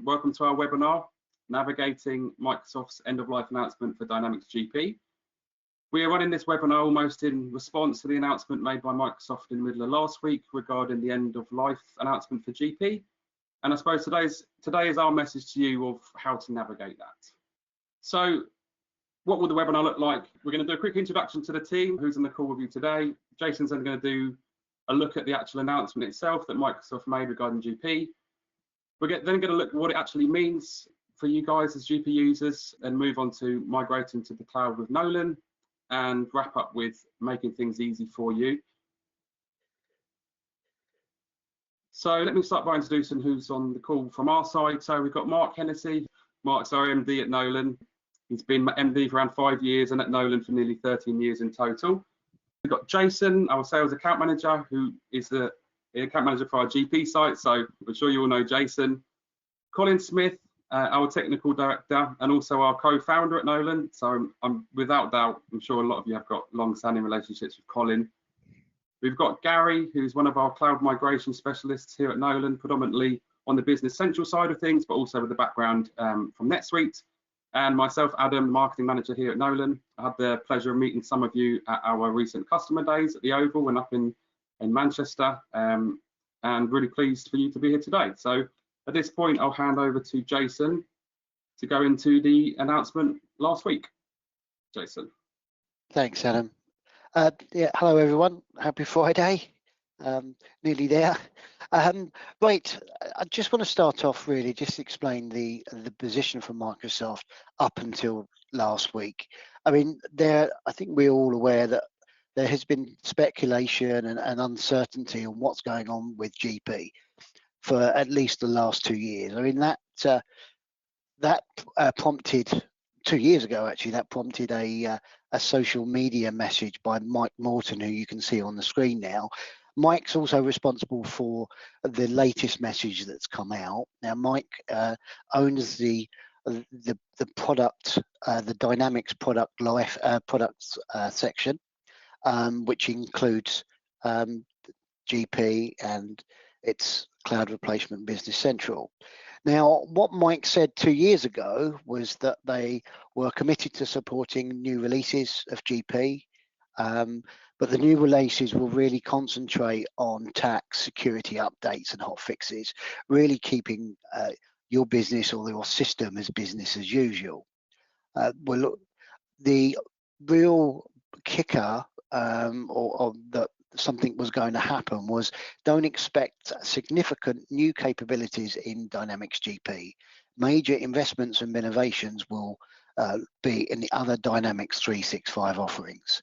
welcome to our webinar, Navigating Microsoft's End-of-Life Announcement for Dynamics GP. We are running this webinar almost in response to the announcement made by Microsoft in the middle of last week regarding the end-of-life announcement for GP. And I suppose today is our message to you of how to navigate that. So what will the webinar look like? We're going to do a quick introduction to the team who's on the call with you today. Jason's then going to do a look at the actual announcement itself that Microsoft made regarding GP. We're then going to look at what it actually means for you guys as GP users and move on to migrating to the cloud with Nolan and wrap up with making things easy for you. So let me start by introducing who's on the call from our side. So we've got Mark Hennessy. Mark's our MD at Nolan. He's been MD for around 5 years and at Nolan for nearly 13 years in total. We've got Jason, our sales account manager, who is the account manager for our GP site. So I'm sure you all know Jason. Colin Smith, our technical director and also our co-founder at Nolan. So I'm without doubt, I'm sure a lot of you have got long-standing relationships with Colin. We've got Gary, who's one of our cloud migration specialists here at Nolan, predominantly on the Business Central side of things, but also with a background from NetSuite. And myself, Adam, marketing manager here at Nolan. I had the pleasure of meeting some of you at our recent customer days at the Oval and up in Manchester, and really pleased for you to be here today. So at this point, I'll hand over to Jason to go into the announcement last week. Jason. Thanks, Adam. Yeah, hello everyone. Happy Friday. Nearly there. Right, I just want to start off really just explain the position from Microsoft up until last week. I mean, I think we're all aware that there has been speculation and uncertainty on what's going on with GP for at least the last 2 years. I mean, that prompted 2 years ago, actually, that prompted a social media message by Mike Morton, who you can see on the screen now. Mike's also responsible for the latest message that's come out. Now, Mike owns the product, the Dynamics product section, which includes GP and its cloud replacement Business Central. Now, what Mike said 2 years ago was that they were committed to supporting new releases of GP, but the new releases will really concentrate on tax security updates and hot fixes, really keeping your business or your system as business as usual. Well, look, the real kicker or that something was going to happen was don't expect significant new capabilities in Dynamics GP. Major investments and innovations will be in the other Dynamics 365 offerings.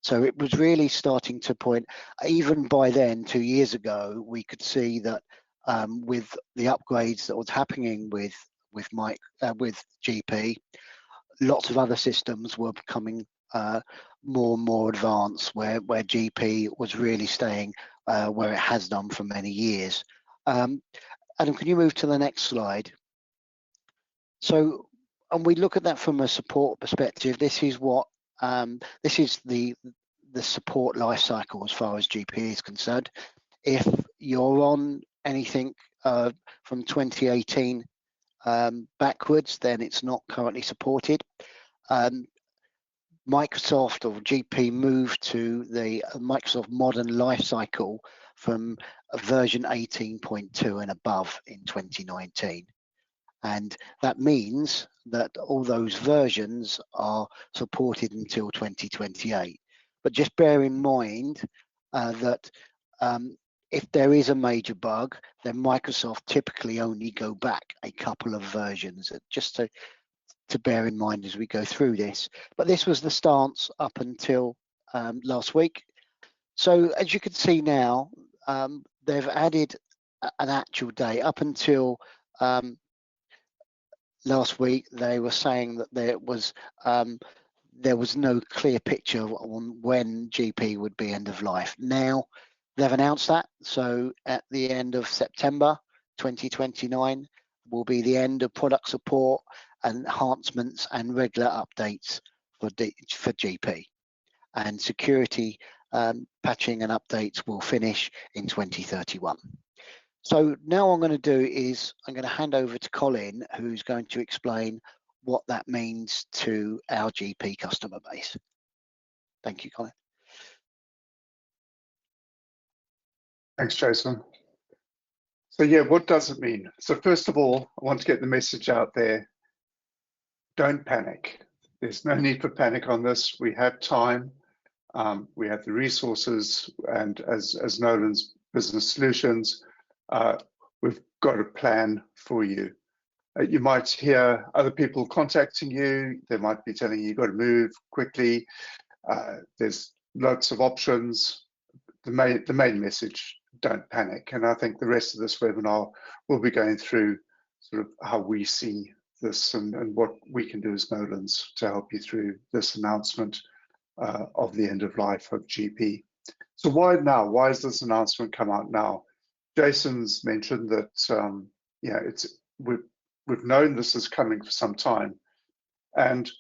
So it was really starting to point, even by then, 2 years ago, we could see that with the upgrades that was happening with GP, lots of other systems were becoming more and more advanced, where GP was really staying where it has done for many years. Adam, can you move to the next slide? So, and we look at that from a support perspective. This is what this is the support life cycle as far as GP is concerned. If you're on anything from 2018 backwards, then it's not currently supported. Microsoft or GP moved to the Microsoft Modern Lifecycle from version 18.2 and above in 2019. And that means that all those versions are supported until 2028. But just bear in mind that if there is a major bug, then Microsoft typically only go back a couple of versions, just to bear in mind as we go through this. But this was the stance up until last week. So as you can see now, they've added an actual day. Up until last week, they were saying that there was no clear picture on when GP would be end of life. Now they've announced that, so at the end of September 2029 will be the end of product support, enhancements and regular updates for GP, and security patching and updates will finish in 2031. So now I'm going to do is I'm going to hand over to Colin, who's going to explain what that means to our GP customer base. Thank you, Colin. Thanks, Jason. So yeah, what does it mean? So first of all, I want to get the message out there. Don't panic. There's no need for panic on this. We have time. We have the resources, and as Nolan's Business Solutions, we've got a plan for you. You might hear other people contacting you. They might be telling you you've got to move quickly. There's lots of options. The main message, don't panic. And I think the rest of this webinar will be going through sort of how we see this and what we can do as Nolan's to help you through this announcement of the end of life of GP. So why now? Why has this announcement come out now? Jason's mentioned that yeah, we've known this is coming for some time, and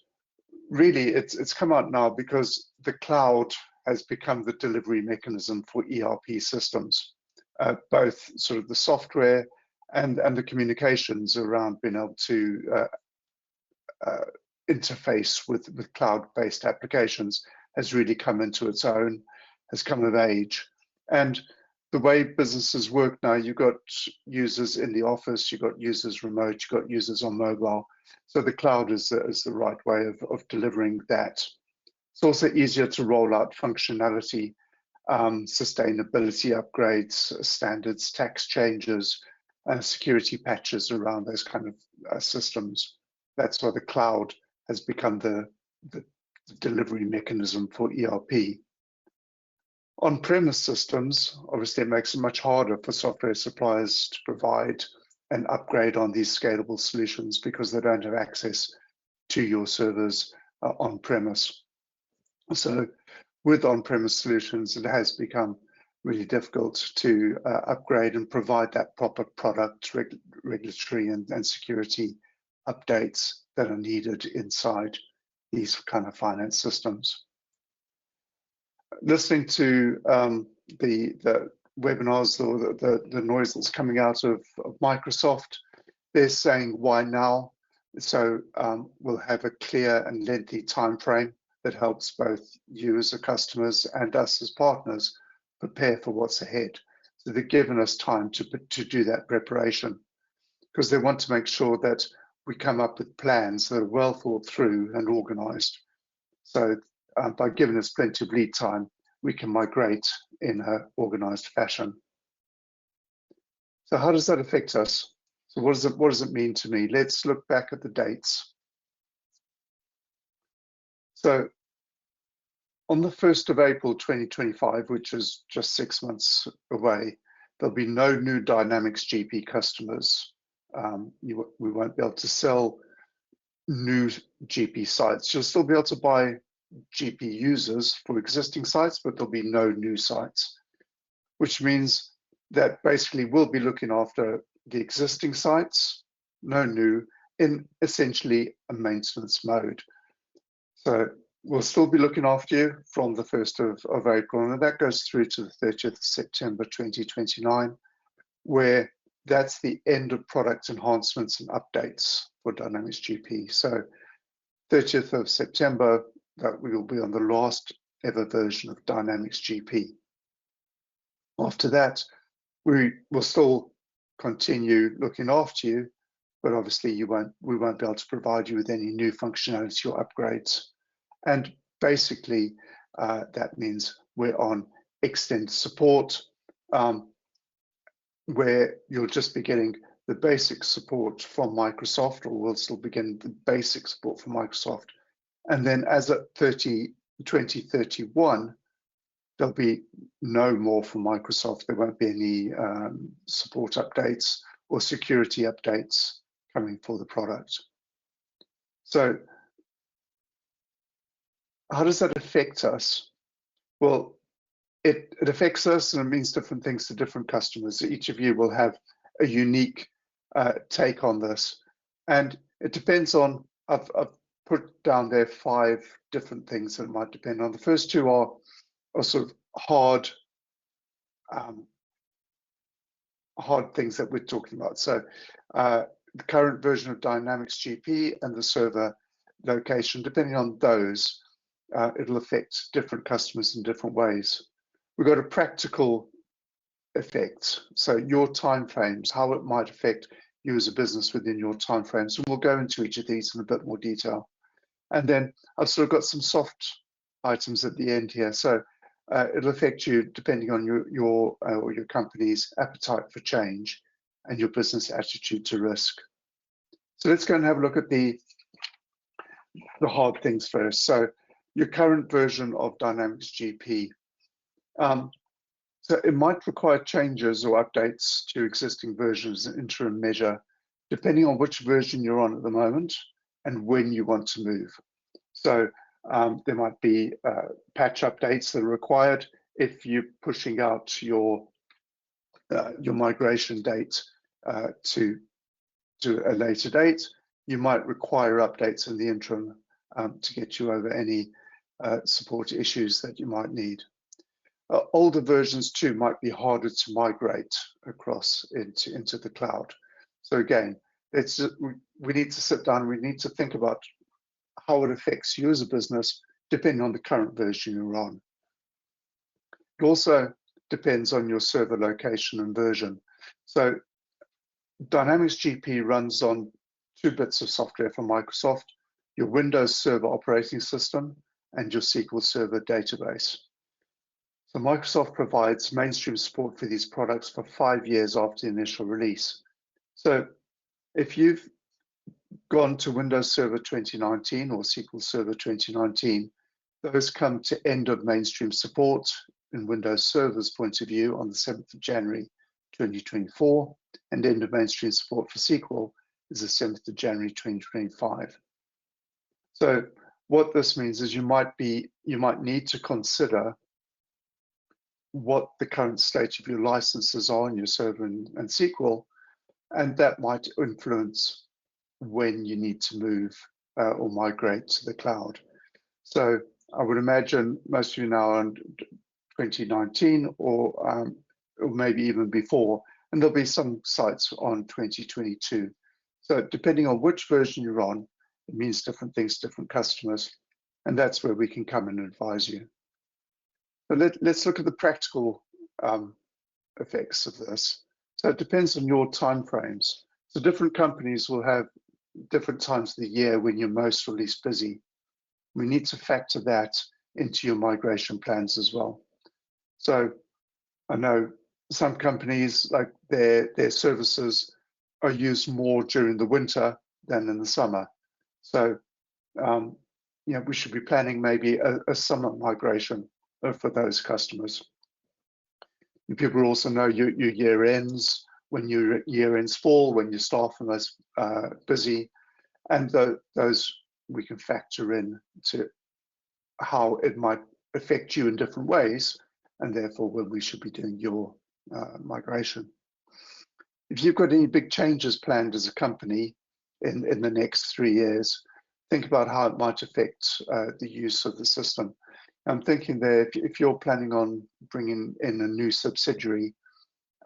really it's come out now because the cloud has become the delivery mechanism for ERP systems, both sort of the software and the communications around being able to interface with cloud-based applications has really come into its own, has come of age. And the way businesses work now, you've got users in the office, you've got users remote, you've got users on mobile. So the cloud is the right way of delivering that. It's also easier to roll out functionality, sustainability upgrades, standards, tax changes, security patches around those kind of systems. That's why the cloud has become the delivery mechanism for ERP. On-premise systems, obviously it makes it much harder for software suppliers to provide and upgrade on these scalable solutions because they don't have access to your servers on-premise. So with on-premise solutions, it has become really difficult to upgrade and provide that proper product, regulatory and security updates that are needed inside these kind of finance systems. Listening to the webinars or the noise that's coming out of Microsoft, they're saying why now? So we'll have a clear and lengthy time frame that helps both you as the customers and us as partners prepare for what's ahead. So they're giving us time to do that preparation because they want to make sure that we come up with plans that are well thought through and organized. So by giving us plenty of lead time, we can migrate in an organized fashion. So how does that affect us? So what does it mean to me? Let's look back at the dates. So on the 1st of April 2025, which is just 6 months away, there'll be no new Dynamics GP customers. We won't be able to sell new GP sites. You'll still be able to buy GP users for existing sites, but there'll be no new sites, which means that basically we'll be looking after the existing sites, no new, in essentially a maintenance mode. So we'll still be looking after you from the 1st of April, and that goes through to the 30th of September 2029, where that's the end of product enhancements and updates for Dynamics GP. So 30th of September, that we will be on the last ever version of Dynamics GP. After that, we will still continue looking after you, but obviously we won't be able to provide you with any new functionality or upgrades. And basically, that means we're on extended support, where you'll just be getting the basic support from Microsoft, or we'll still be getting the basic support from Microsoft. And then as at 2031, there'll be no more from Microsoft. There won't be any support updates or security updates coming for the product. So how does that affect us? Well, it affects us, and it means different things to different customers. Each of you will have a unique take on this, and it depends on, I've put down there 5 different things that it might depend on. The first 2 are sort of hard hard things that we're talking about. So the current version of Dynamics GP and the server location, depending on those, it'll affect different customers in different ways. We've got a practical effect. So your timeframes, how it might affect you as a business within your timeframes. And we'll go into each of these in a bit more detail. And then I've sort of got some soft items at the end here. So it'll affect you depending on your company's appetite for change and your business attitude to risk. So let's go and have a look at the hard things first. So your current version of Dynamics GP. So it might require changes or updates to existing versions as an interim measure, depending on which version you're on at the moment and when you want to move. So there might be patch updates that are required if you're pushing out your migration date to a later date. You might require updates in the interim to get you over any support issues that you might need. Older versions too might be harder to migrate across into the cloud. So again, we need to sit down, we need to think about how it affects you as a business depending on the current version you're on. It also depends on your server location and version. So Dynamics GP runs on 2 bits of software from Microsoft, your Windows Server operating system and your SQL Server database. So Microsoft provides mainstream support for these products for 5 years after the initial release. So if you've gone to Windows Server 2019 or SQL Server 2019, those come to end of mainstream support in Windows Server's point of view on the 7th of January 2024, and end of mainstream support for SQL is the 7th of January 2025. So what this means is you might need to consider what the current state of your licenses are in your server and SQL, and that might influence when you need to move or migrate to the cloud. So I would imagine most of you now are on 2019 or maybe even before, and there'll be some sites on 2022. So depending on which version you're on, it means different things to different customers, and that's where we can come and advise you. But let's look at the practical effects of this. So it depends on your timeframes. So different companies will have different times of the year when you're most or least busy. We need to factor that into your migration plans as well. So I know some companies, like their services are used more during the winter than in the summer. So we should be planning maybe a summer migration for those customers. And people also know your year ends, when your year ends fall, when your staff are most busy, and those we can factor in to how it might affect you in different ways, and therefore when we should be doing your migration. If you've got any big changes planned as a company in the next 3 years, think about how it might affect the use of the system. I'm thinking there, if you're planning on bringing in a new subsidiary,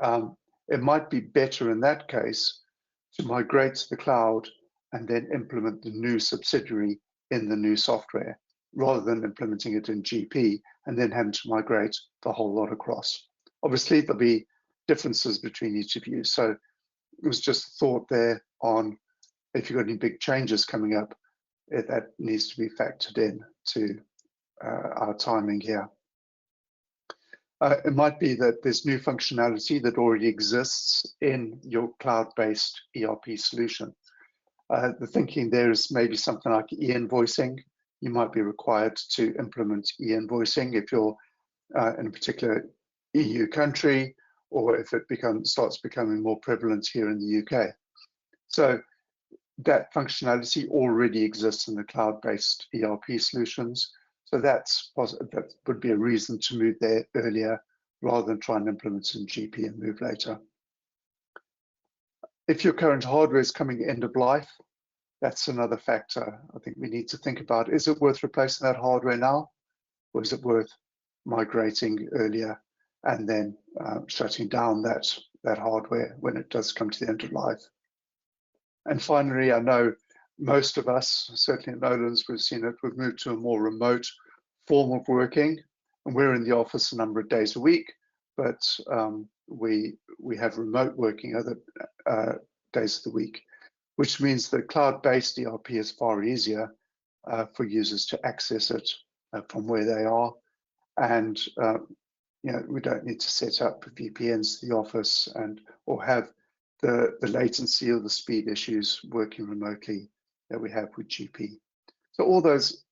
it might be better in that case to migrate to the cloud and then implement the new subsidiary in the new software, rather than implementing it in GP and then having to migrate the whole lot across. Obviously, there'll be differences between each of you. So it was just a thought there on if you've got any big changes coming up, that needs to be factored in to our timing here. It might be that there's new functionality that already exists in your cloud-based ERP solution. The thinking there is maybe something like e-invoicing. You might be required to implement e-invoicing if you're in a particular EU country, or if it starts becoming more prevalent here in the UK. So that functionality already exists in the cloud-based ERP solutions. So that would be a reason to move there earlier rather than try and implement it in GP and move later. If your current hardware is coming end of life, that's another factor I think we need to think about. Is it worth replacing that hardware now, or is it worth migrating earlier and then shutting down that that hardware when it does come to the end of life. And finally, I know most of us, certainly at Nolan's, we've seen it, we've moved to a more remote form of working, and we're in the office a number of days a week, but we have remote working other days of the week, which means the cloud-based ERP is far easier for users to access it from where they are, and we don't need to set up VPNs to the office or have the latency or the speed issues working remotely that we have with GP. So all those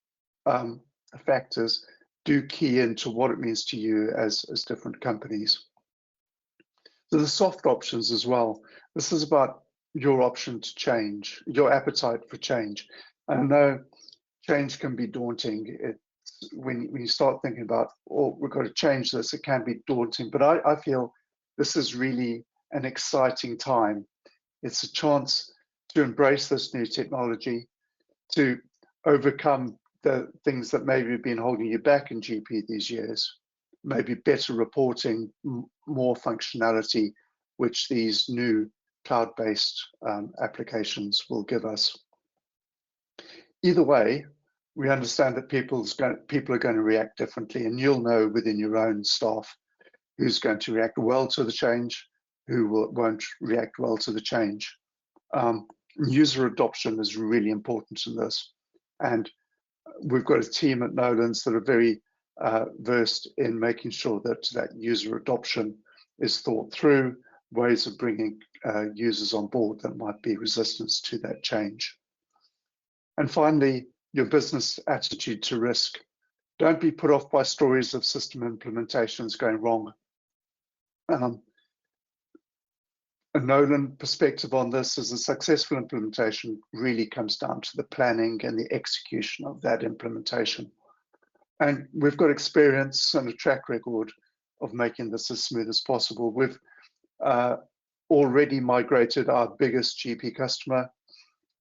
factors do key into what it means to you as different companies. So the soft options as well. This is about your option to change, your appetite for change. I know change can be daunting. When you start thinking about, oh, we've got to change this, it can be daunting. But I feel this is really an exciting time. It's a chance to embrace this new technology, to overcome the things that maybe have been holding you back in GP these years, maybe better reporting, more functionality, which these new cloud-based applications will give us. Either way, we understand that people are going to react differently, and you'll know within your own staff who's going to react well to the change, who won't react well to the change. User adoption is really important in this, and we've got a team at Nolan's that are very versed in making sure that user adoption is thought through, ways of bringing users on board that might be resistant to that change. And finally, your business attitude to risk. Don't be put off by stories of system implementations going wrong. A Nolan perspective on this is a successful implementation really comes down to the planning and the execution of that implementation. And we've got experience and a track record of making this as smooth as possible. We've already migrated our biggest GP customer,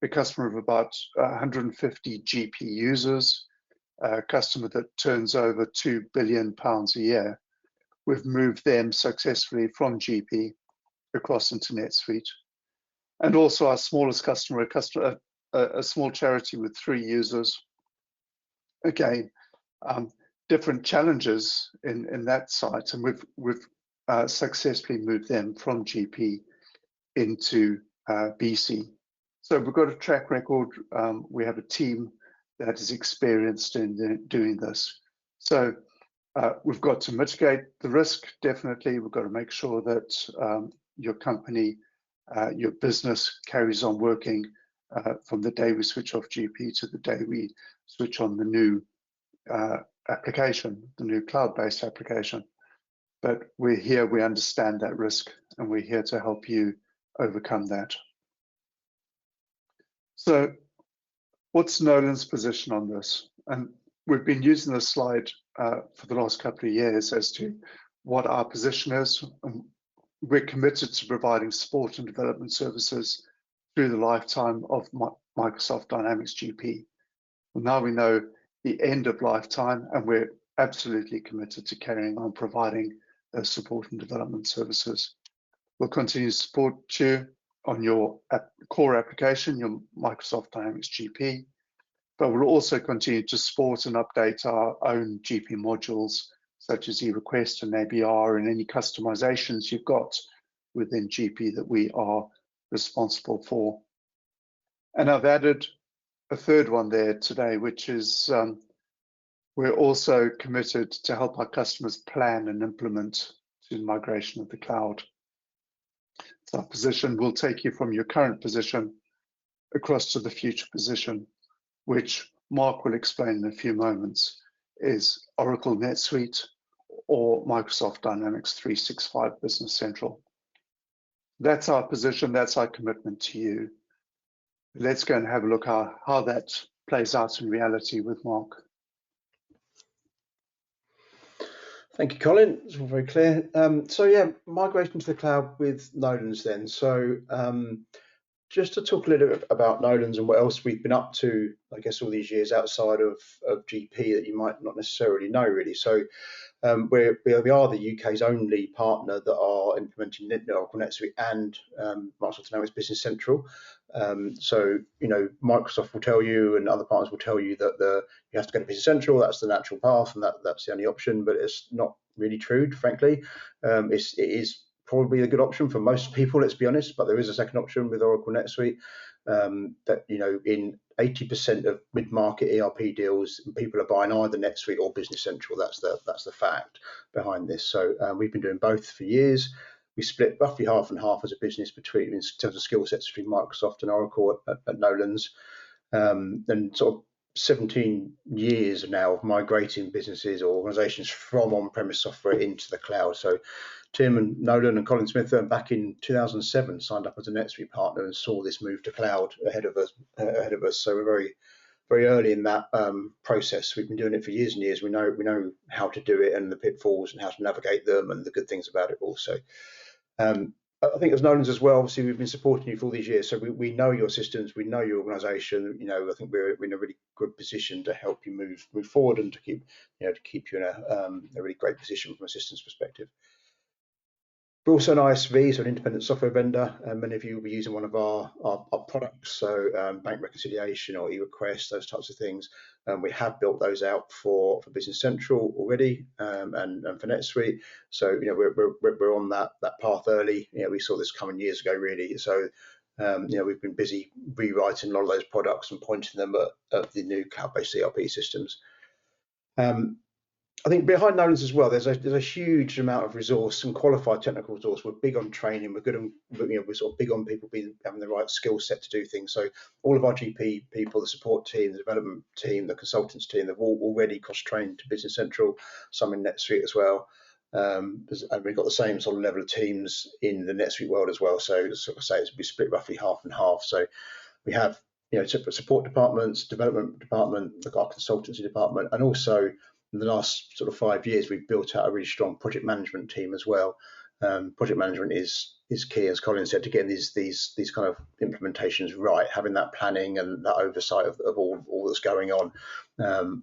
a customer of about 150 GP users, a customer that turns over £2 billion a year. We've moved them successfully from GP across into NetSuite. And also our smallest customer, a small charity with 3 users. Again, different challenges in that site, and we've successfully moved them from GP into BC. So we've got a track record. We have a team that is experienced in doing this. So we've got to mitigate the risk, definitely. We've got to make sure that your company, your business carries on working from the day we switch off GP to the day we switch on the new application, the new cloud-based application. But we're here, we understand that risk, and we're here to help you overcome that. So what's Nolan's position on this? And we've been using this slide for the last couple of years as to what our position is. We're committed to providing support and development services through the lifetime of Microsoft Dynamics GP. Well, now we know the end of lifetime, and we're absolutely committed to carrying on providing those support and development services. We'll continue to support you on your core application, your Microsoft Dynamics GP, but we'll also continue to support and update our own GP modules, such as eRequest and ABR, and any customizations you've got within GP that we are responsible for. And I've added a third one there today, which is we're also committed to help our customers plan and implement to the migration of the cloud. So our position will take you from your current position across to the future position, which Mark will explain in a few moments, is Oracle NetSuite or Microsoft Dynamics 365 Business Central. That's our position, that's our commitment to you. Let's go and have a look how that plays out in reality with Mark. Thank you, Colin. It's all very clear. So yeah, migration to the cloud with Nolan's then. So just to talk a little bit about Nolan's and what else we've been up to, I guess, all these years outside of GP that you might not necessarily know, really. So we are the UK's only partner that are implementing Oracle NetSuite and Microsoft Dynamics Business Central. So, Microsoft will tell you, and other partners will tell you that you have to go to Business Central. That's the natural path, and that's the only option. But it's not really true, frankly. It is probably a good option for most people, let's be honest. But there is a second option with Oracle NetSuite. That in 80% of mid-market ERP deals, people are buying either NetSuite or Business Central. That's the fact behind this. So we've been doing both for years. We split roughly half and half as a business in terms of skill sets between Microsoft and Oracle at Nolan's, and sort of 17 years now of migrating businesses or organisations from on-premise software into the cloud. So Tim and Nolan and Colin Smith back in 2007 signed up as a NetSuite partner and saw this move to cloud ahead of us. So we're very, very early in that process. We've been doing it for years and years. We know how to do it and the pitfalls and how to navigate them and the good things about it also. I think as Nolan's as well, obviously we've been supporting you for all these years, so we know your systems, we know your organisation. I think we're in a really good position to help you move forward and to keep you in a really great position from a systems perspective. We're also an ISV, so an independent software vendor, and many of you will be using one of our products, so bank reconciliation or e-request, those types of things. We have built those out for Business Central already, and for NetSuite. So we're on that path early. We saw this coming years ago, really. So we've been busy rewriting a lot of those products and pointing them at the new cloud-based ERP systems. I think behind Nolan's as well, there's a huge amount of resource and qualified technical resource. We're big on training. We're good on, we're sort of big on people having the right skill set to do things. So all of our GP people, the support team, the development team, the consultants team, they've all already cross-trained to Business Central, some in NetSuite as well. And we've got the same sort of level of teams in the NetSuite world as well. So as I say, it's been split roughly half and half. So we have separate support departments, development department, our consultancy department, and also in the last sort of 5 years, we've built out a really strong project management team as well. Project management is key, as Colin said, to getting these kind of implementations right, having that planning and that oversight of all that's going on.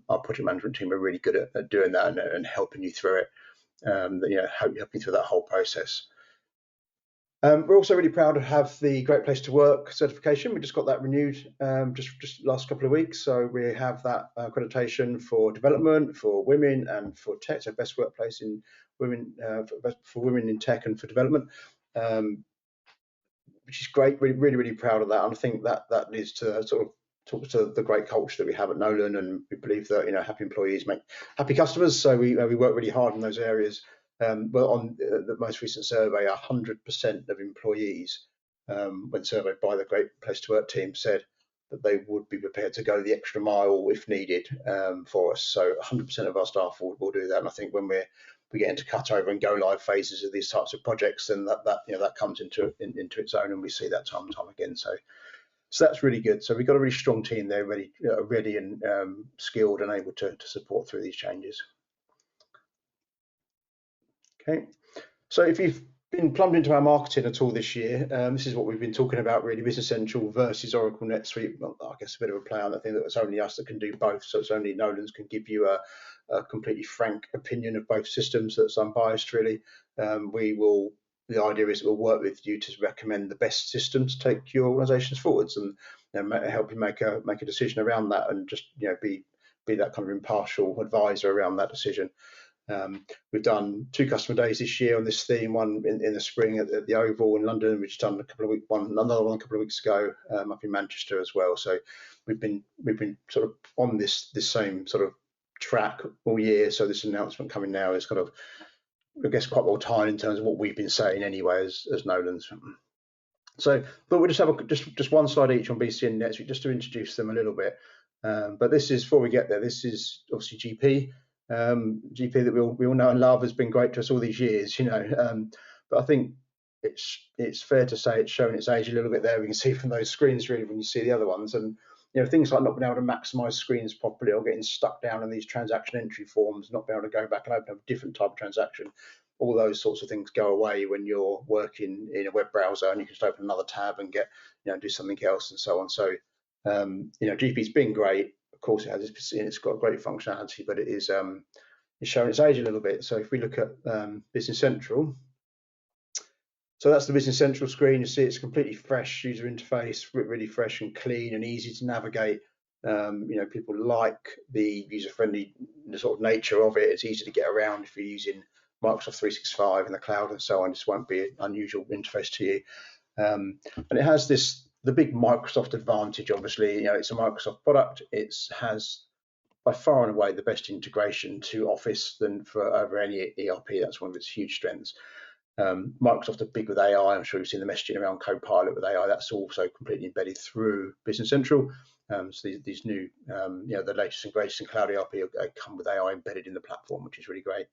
Our project management team are really good at doing that and helping you through it, helping you through that whole process. We're also really proud to have the Great Place to Work certification. We just got that renewed just last couple of weeks. So we have that accreditation for development, for women, and for tech. So best workplace in women for women in tech and for development, which is great. Really proud of that. And I think that leads to sort of talk to the great culture that we have at Nolan, and we believe that happy employees make happy customers. So we work really hard in those areas. Well, on the most recent survey, 100% of employees, when surveyed by the Great Place to Work team, said that they would be prepared to go the extra mile if needed for us. So 100% of our staff will do that. And I think when we get into cutover and go live phases of these types of projects, then that comes into its own, and we see that time and time again. So that's really good. So we've got a really strong team there, ready and skilled and able to support through these changes. Okay, so if you've been plumbed into our marketing at all this year, this is what we've been talking about, really: Business Central versus Oracle NetSuite. Well, I guess a bit of a play on the thing that it's only us that can do both, so it's only Nolan's can give you a completely frank opinion of both systems that's unbiased, really. The idea is we'll work with you to recommend the best system to take your organisations forwards, and help you make a decision around that, and just be that kind of impartial advisor around that decision. We've done 2 customer days this year on this theme, one in the spring at the Oval in London. We've just done another one a couple of weeks ago up in Manchester as well. So we've been sort of on this same sort of track all year. So this announcement coming now is kind of, I guess, quite well timed in terms of what we've been saying anyway as Nolan's. So, but we'll just have just one slide each on BC and NetSuite just to introduce them a little bit. But this is, before we get there, this is obviously GP. GP that we all know and love, has been great to us all these years, but I think it's fair to say it's showing its age a little bit there. We can see from those screens, really, when you see the other ones, and things like not being able to maximize screens properly, or getting stuck down in these transaction entry forms, not being able to go back and open up a different type of transaction. all those sorts of things go away when you're working in a web browser, and you can just open another tab and get, do something else and so on. So, GP's been great. Of course, it's got great functionality, but it's showing its age a little bit. So if we look at Business Central, so that's the Business Central screen. You see it's completely fresh user interface, really fresh and clean and easy to navigate. People like the user-friendly sort of nature of it. It's easy to get around if you're using Microsoft 365 in the cloud and so on. This won't be an unusual interface to you. And it has the big Microsoft advantage, obviously. It's a Microsoft product. It has by far and away the best integration to Office than for over any ERP. That's one of its huge strengths. Microsoft are big with AI. I'm sure you've seen the messaging around Copilot with AI. That's also completely embedded through Business Central. So these new, the latest and greatest in cloud ERP come with AI embedded in the platform, which is really great.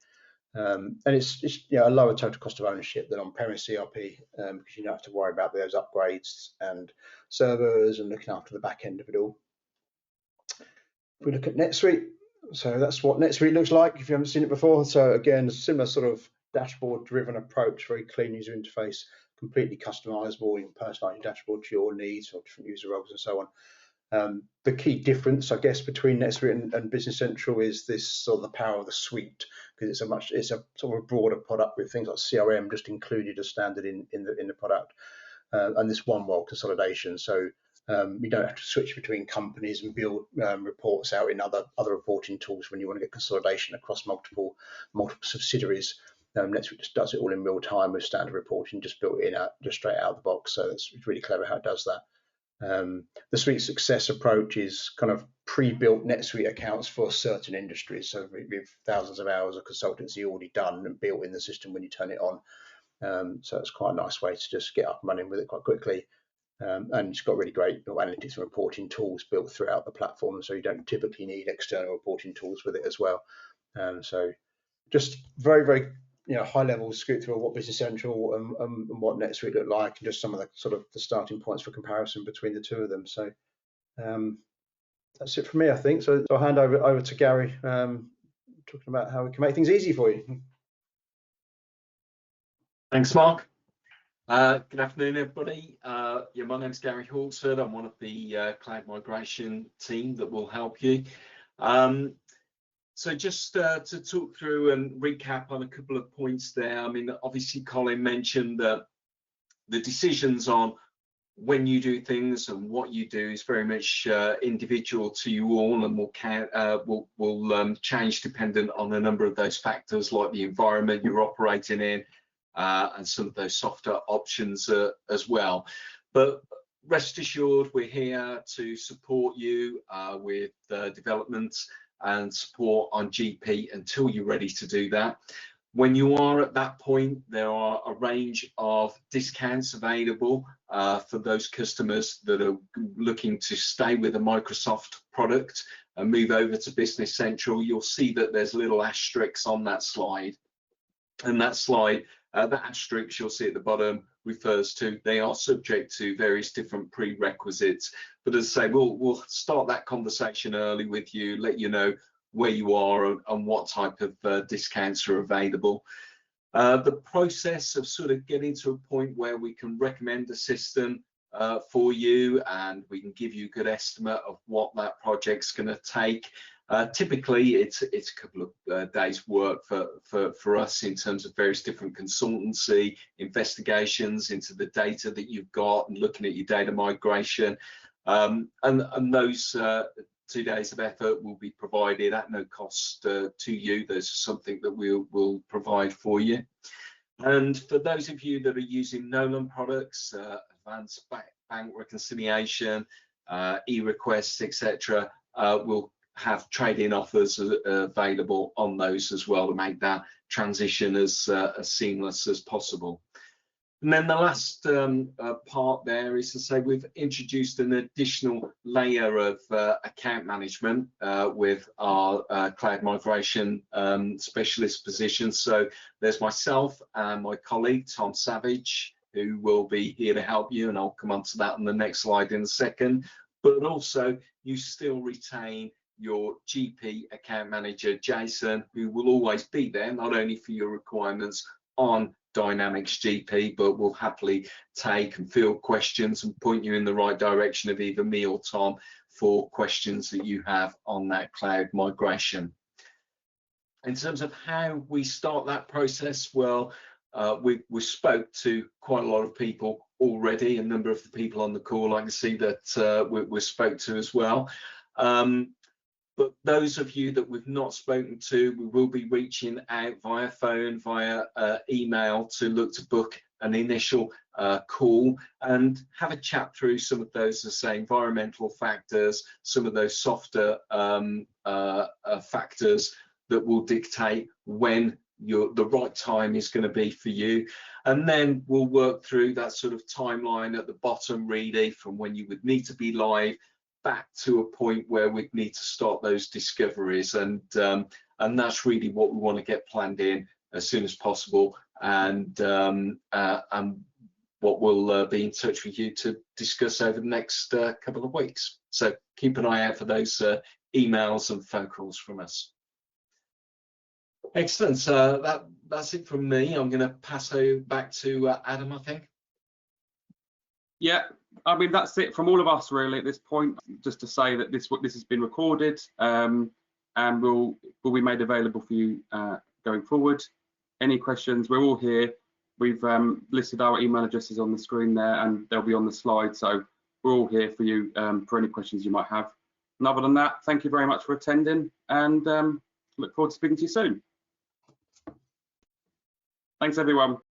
And it's a lower total cost of ownership than on-premise ERP, because you don't have to worry about those upgrades and servers and looking after the back end of it all. If we look at NetSuite, so that's what NetSuite looks like if you haven't seen it before. So again, a similar sort of dashboard-driven approach, very clean user interface, completely customizable. You can personalize your dashboard to your needs or different user roles and so on. The key difference, I guess, between NetSuite and Business Central is this sort of the power of the suite, because it's a sort of a broader product with things like CRM just included as standard in the product, and this one world consolidation. So you don't have to switch between companies and build reports out in other reporting tools when you want to get consolidation across multiple subsidiaries. NetSuite just does it all in real time with standard reporting, just built in just straight out of the box. So it's really clever how it does that. The suite success approach is kind of pre-built NetSuite accounts for certain industries. So with thousands of hours of consultancy already done and built in the system when you turn it on. So it's quite a nice way to just get up and running with it quite quickly. And it's got really great analytics and reporting tools built throughout the platform. So you don't typically need external reporting tools with it as well. So just very, very high level scoot through what Business Central and what NetSuite look like, and just some of the sort of the starting points for comparison between the two of them. So that's it for me, I think. So I'll hand over to Gary, talking about how we can make things easy for you. Thanks, Mark. Good afternoon, everybody. My name's Gary Hawksford. I'm one of the cloud migration team that will help you. So just to talk through and recap on a couple of points there. I mean, obviously, Colin mentioned that the decisions on when you do things and what you do is very much individual to you all, and will change dependent on a number of those factors, like the environment you're operating in, and some of those softer options as well. But rest assured, we're here to support you with development and support on GP until you're ready to do that. When you are at that point, there are a range of discounts available for those customers that are looking to stay with a Microsoft product and move over to Business Central. You'll see that there's little asterisks on that slide. And that slide, the asterisks you'll see at the bottom, refers to, they are subject to various different prerequisites. But as I say, we'll start that conversation early with you, let you know where you are and what type of discounts are available. The process of sort of getting to a point where we can recommend a system for you, and we can give you a good estimate of what that project's going to take. Typically, it's a couple of days' work for us in terms of various different consultancy investigations into the data that you've got and looking at your data migration. And those 2 days of effort will be provided at no cost to you. There's something that we'll provide for you. And for those of you that are using Nolan products, advanced bank reconciliation, e-requests, etc., we'll have trade-in offers available on those as well to make that transition as seamless as possible. And then the last part there is to say we've introduced an additional layer of account management with our cloud migration specialist position. So there's myself and my colleague Tom Savage, who will be here to help you, and I'll come on to that on the next slide in a second. But also, you still retain your GP account manager, Jason, who will always be there, not only for your requirements on Dynamics GP, but will happily take and field questions and point you in the right direction of either me or Tom for questions that you have on that cloud migration. In terms of how we start that process, well, we spoke to quite a lot of people already. A number of the people on the call I can see that we spoke to as well. But those of you that we've not spoken to, we will be reaching out via phone, via email to look to book an initial call and have a chat through some of those, as I say, environmental factors, some of those softer factors that will dictate when the right time is going to be for you. And then we'll work through that sort of timeline at the bottom, really, from when you would need to be live back to a point where we'd need to start those discoveries. And that's really what we want to get planned in as soon as possible. And what we'll be in touch with you to discuss over the next couple of weeks. So keep an eye out for those emails and phone calls from us. Excellent. So that's it from me. I'm going to pass back to Adam, I think. Yeah, I mean, that's it from all of us really at this point. Just to say that this has been recorded and will be made available for you going forward. Any questions, we're all here. We've listed our email addresses on the screen there, and they'll be on the slide. So we're all here for you for any questions you might have. And other than that, thank you very much for attending, and look forward to speaking to you soon. Thanks, everyone.